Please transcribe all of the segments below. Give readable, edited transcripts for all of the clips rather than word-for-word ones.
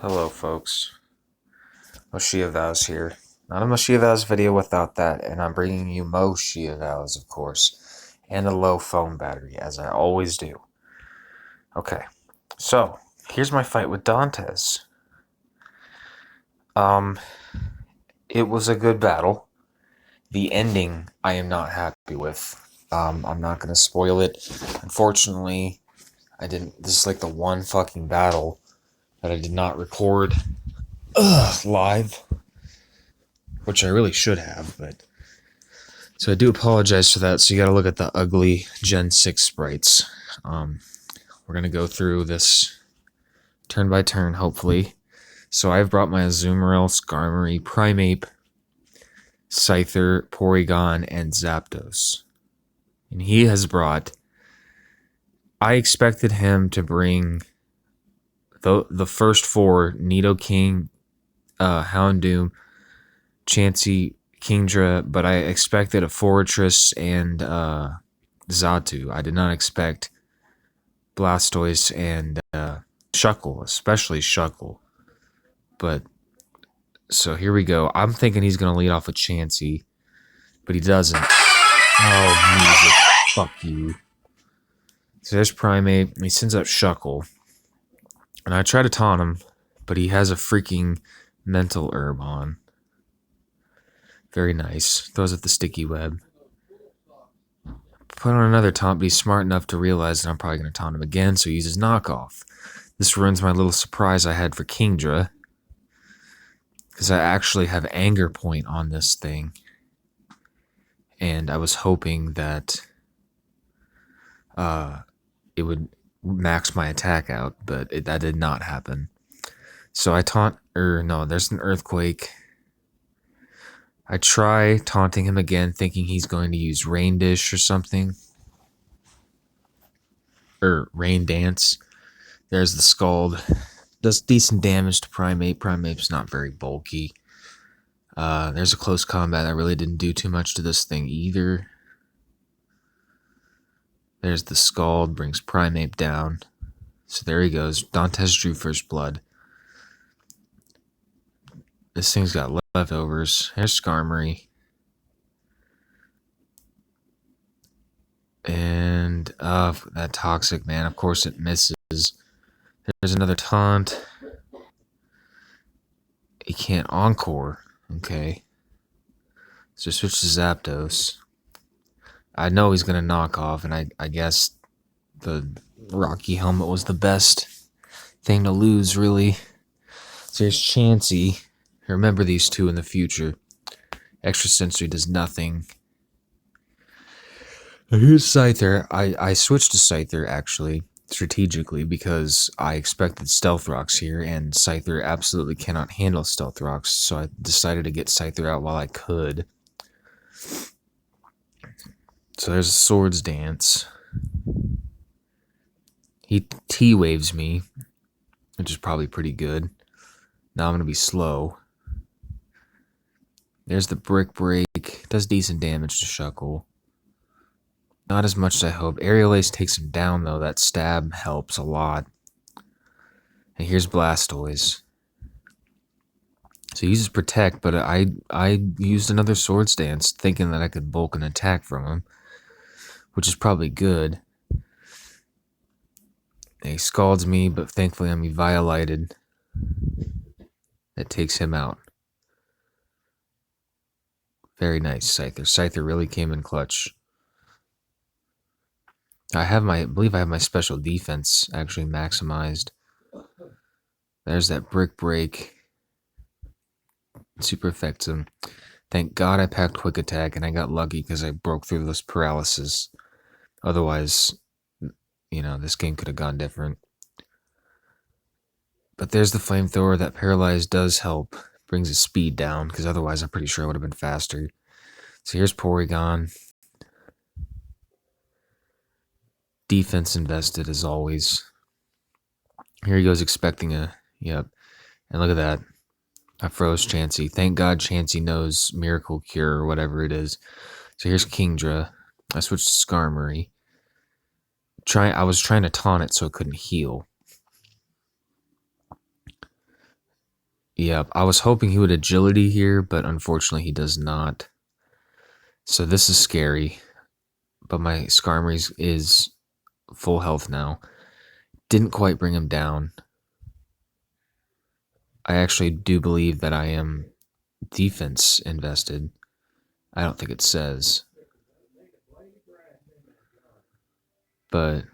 Hello, folks. Mosheah vows here. Not a Mosheah vows video without that, and I'm bringing you Mosheah vows, of course, and a low phone battery, as I always do. Okay, so here's my fight with Dontez. Um, it was a good battle. The ending, I am not happy with. I'm not gonna spoil it. Unfortunately, I didn't. This is like the one fucking battle that I did not record live, which I really should have, but so I do apologize for that. So you got to look at the ugly Gen 6 sprites. We're going to go through this turn by turn, hopefully. So I've brought my Azumarill, Skarmory, Primeape, Scyther, Porygon, and Zapdos. And he has brought... I expected him to bring the first four, Nidoking, Houndoom, Chansey, Kingdra, but I expected a Fortress and Xatu. I did not expect Blastoise and Shuckle, especially Shuckle. But, so here we go. I'm thinking he's going to lead off with Chansey, but he doesn't. Oh, music. Fuck you. So there's Primeape. He sends up Shuckle. And I try to taunt him, but he has a freaking mental herb on. Very nice. Throws up the sticky web. Put on another taunt, but he's smart enough to realize that I'm probably going to taunt him again, so he uses knockoff. This ruins my little surprise I had for Kingdra, because I actually have anger point on this thing. And I was hoping that it would max my attack out, but that did not happen. So I taunt, no, there's an Earthquake. I try taunting him again, thinking he's going to use Rain Dish or something. Or Rain Dance. There's the Scald. Does decent damage to Primeape. Primeape's not very bulky. There's a close combat that really didn't do too much to this thing either. There's the Scald, brings Primeape down. So there he goes. Dontez drew first blood. This thing's got leftovers. Here's Skarmory. And, that Toxic, man. Of course it misses. There's another taunt. He can't Encore. Okay. So switch to Zapdos. I know he's going to knock off, and I guess the Rocky Helmet was the best thing to lose, really. So here's Chansey. Remember these two in the future. Extra Sensory does nothing. Here's Scyther. I switched to Scyther, actually, strategically, because I expected Stealth Rocks here, and Scyther absolutely cannot handle Stealth Rocks, so I decided to get Scyther out while I could. So there's a Swords Dance. He T-Waves me, which is probably pretty good. Now I'm going to be slow. There's the Brick Break. Does decent damage to Shuckle. Not as much as I hoped. Aerial Ace takes him down, though. That stab helps a lot. And here's Blastoise. So he uses Protect, but I used another Swords Dance, thinking that I could bulk an attack from him, which is probably good. And he scalds me, but thankfully I'm Eviolated. That takes him out. Very nice, Scyther. Scyther really came in clutch. I believe I have my special defense actually maximized. There's that Brick Break. Super affects him. Thank God I packed Quick Attack, and I got lucky because I broke through this paralysis. Otherwise, you know, this game could have gone different. But there's the Flamethrower. That Paralyze does help. Brings his speed down, because otherwise I'm pretty sure I would have been faster. So here's Porygon. Defense invested, as always. Here he goes expecting a... Yep. And look at that. I froze Chansey. Thank God Chansey knows Miracle Cure or whatever it is. So here's Kingdra. I switched to Skarmory. I was trying to taunt it so it couldn't heal. Yep, I was hoping he would agility here, but unfortunately he does not. So this is scary. But my Skarmory is full health now. Didn't quite bring him down. I actually do believe that I am defense invested. I don't think it says. But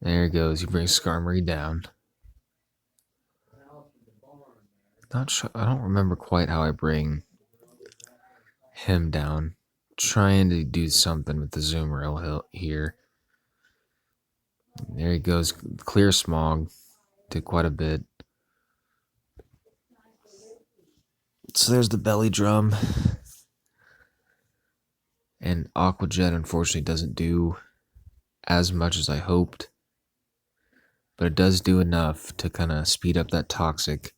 there he goes. He brings Skarmory down. Not sure. I don't remember quite how I bring him down. Trying to do something with the zoom rail here. There he goes. Clear Smog. Did quite a bit. So there's the belly drum. And Aqua Jet unfortunately doesn't do as much as I hoped. But it does do enough to kind of speed up that Toxic.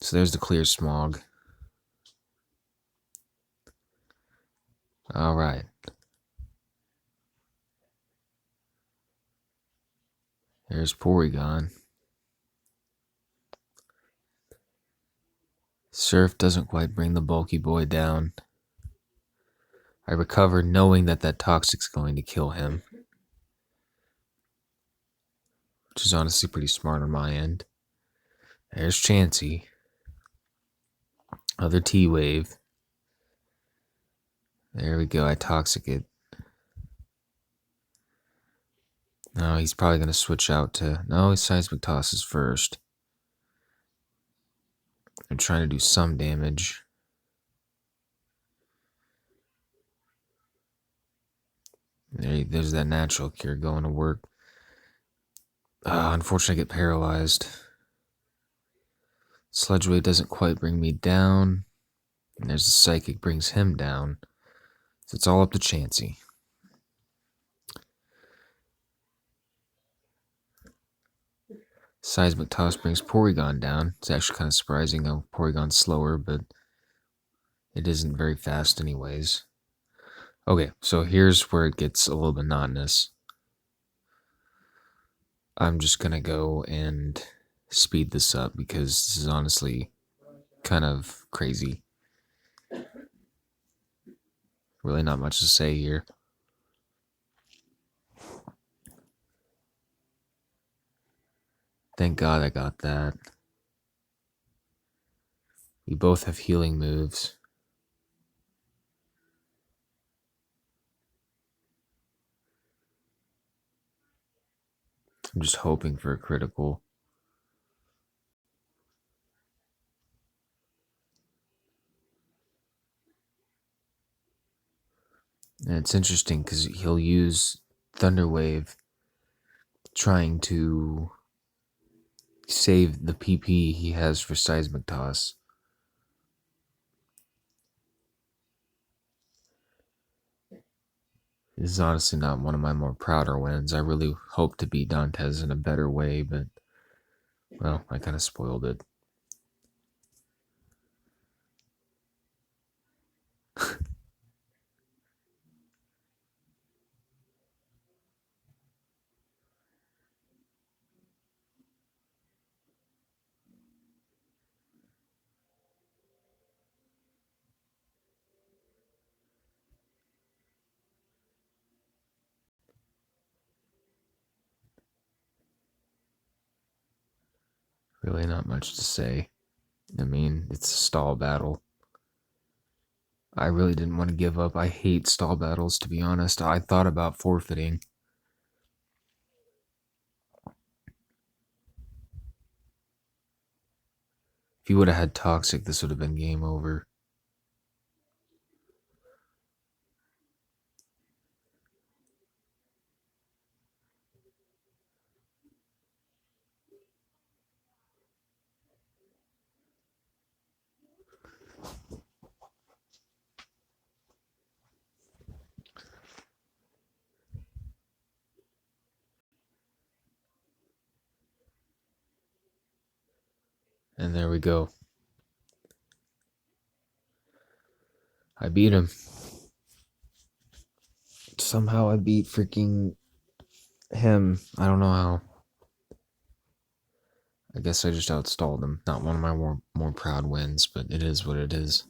So there's the Clear Smog. Alright. There's Porygon. Surf doesn't quite bring the bulky boy down. I recover knowing that that Toxic's going to kill him. Which is honestly pretty smart on my end. There's Chansey. Other T-Wave. There we go, I Toxic it. No, he's probably going to switch out to... No, he Seismic Tosses first. I'm trying to do some damage. There's that natural cure going to work. Unfortunately, I get paralyzed. Sludge Wave doesn't quite bring me down. And there's the Psychic brings him down. So it's all up to Chansey. Seismic Toss brings Porygon down. It's actually kind of surprising how Porygon's slower, but it isn't very fast anyways. Okay, so here's where it gets a little monotonous. I'm just going to go and speed this up because this is honestly kind of crazy. Really not much to say here. Thank God I got that. We both have healing moves. I'm just hoping for a critical. And it's interesting because he'll use Thunder Wave trying to save the PP he has for Seismic Toss. This is honestly not one of my more prouder wins. I really hope to beat Dontez in a better way, but, well, I kind of spoiled it. Really not much to say. I mean, it's a stall battle. I really didn't want to give up. I hate stall battles, to be honest. I thought about forfeiting. If you would have had Toxic, this would have been game over. And there we go. I beat him. Somehow I beat freaking him. I don't know how. I guess I just outstalled him. Not one of my more proud wins, but it is what it is.